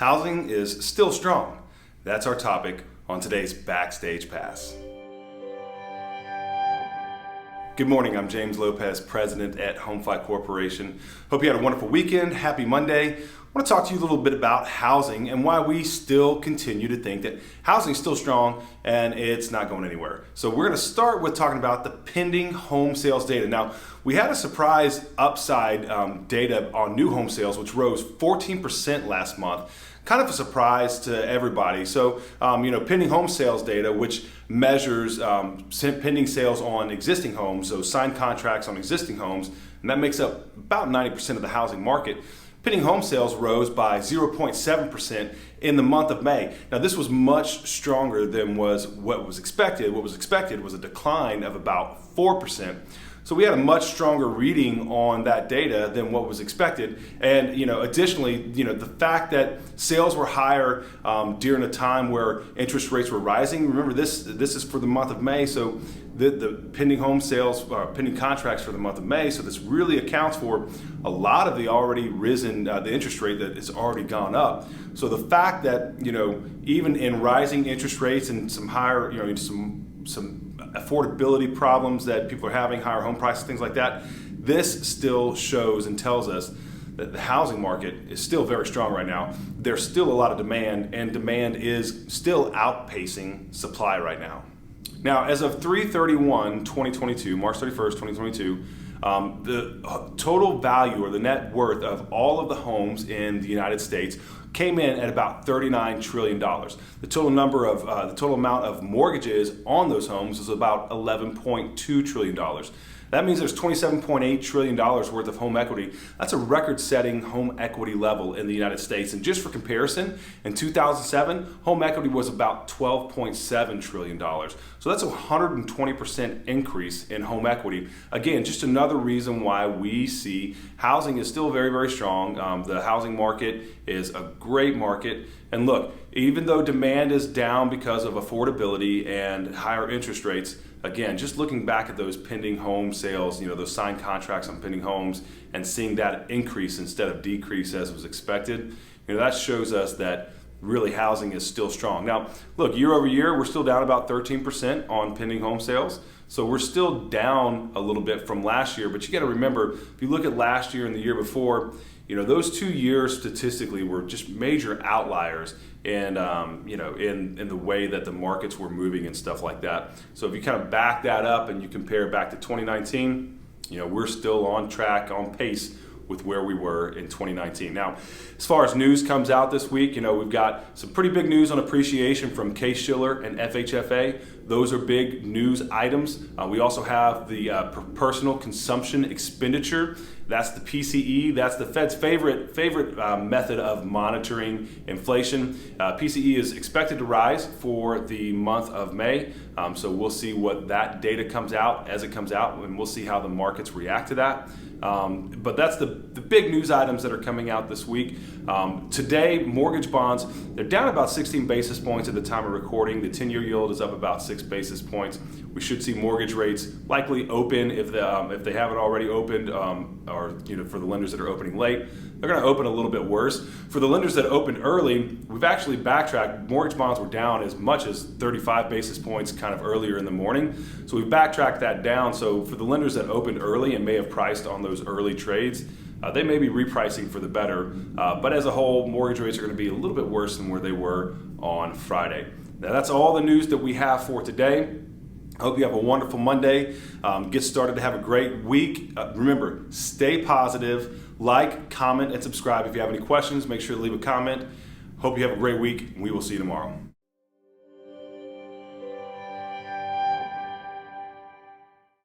Housing is still strong. That's our topic on today's Backstage Pass. Good morning, I'm James Lopez, President at HomeFi Corporation. Hope you had a wonderful weekend. Happy Monday. I want to talk to you a little bit about housing and why we still continue to think that housing is still strong and it's not going anywhere. So we're going to start with talking about the pending home sales data. Now, we had a surprise upside data on new home sales, which rose 14% last month. Kind of a surprise to everybody. So, pending home sales data, which measures pending sales on existing homes, so signed contracts on existing homes, and that makes up about 90% of the housing market. Pending home sales rose by 0.7% in the month of May. Now, this was much stronger than what was expected. What was expected was a decline of about 4%. So we had a much stronger reading on that data than what was expected. And additionally, the fact that sales were higher during a time where interest rates were rising. Remember, this is for the month of May. So the pending home sales, pending contracts for the month of May. So this really accounts for a lot of the already risen, the interest rate that has already gone up. So the fact that, even in rising interest rates and some higher, some affordability problems that people are having, higher home prices, things like that, this still shows and tells us that the housing market is still very strong right now. There's still a lot of demand, and demand is still outpacing supply right now. Now, as of 3/31/2022, March 31st, 2022, the total value or the net worth of all of the homes in the United States came in at about $39 trillion. The total amount of mortgages on those homes is about $11.2 trillion. That means there's $27.8 trillion worth of home equity. That's a record-setting home equity level in the United States. And just for comparison, in 2007, home equity was about $12.7 trillion. So that's a 120% increase in home equity. Again, just another reason why we see housing is still very, very strong. The housing market is a great market. And look, even though demand is down because of affordability and higher interest rates, again, just looking back at those pending home sales, those signed contracts on pending homes, and seeing that increase instead of decrease as was expected, that shows us that really housing is still strong. Now, look, year over year, we're still down about 13% on pending home sales. So we're still down a little bit from last year, but you got to remember, if you look at last year and the year before, those 2 years statistically were just major outliers in the way that the markets were moving and stuff like that. So if you kind of back that up and you compare back to 2019, we're still on track, on pace with where we were in 2019. Now, as far as news comes out this week, we've got some pretty big news on appreciation from Case-Shiller and FHFA. Those are big news items. We also have the personal consumption expenditure. That's the PCE. That's the Fed's favorite method of monitoring inflation. PCE is expected to rise for the month of May. So we'll see what that data comes out as it comes out, and we'll see how the markets react to that. But that's the big news items that are coming out this week. Today, mortgage bonds, they're down about 16 basis points at the time of recording. The 10-year yield is up about 6 basis points. We should see mortgage rates likely open if they haven't already opened, or for the lenders that are opening late, they're going to open a little bit worse. For the lenders that opened early, we've actually backtracked. Mortgage bonds were down as much as 35 basis points kind of earlier in the morning. So we've backtracked that down. So for the lenders that opened early and may have priced on those early trades, they may be repricing for the better. But as a whole, mortgage rates are going to be a little bit worse than where they were on Friday. Now, that's all the news that we have for today. I hope you have a wonderful Monday. Get started to have a great week. Remember, stay positive. Like, comment, and subscribe. If you have any questions, make sure to leave a comment. Hope you have a great week, and we will see you tomorrow.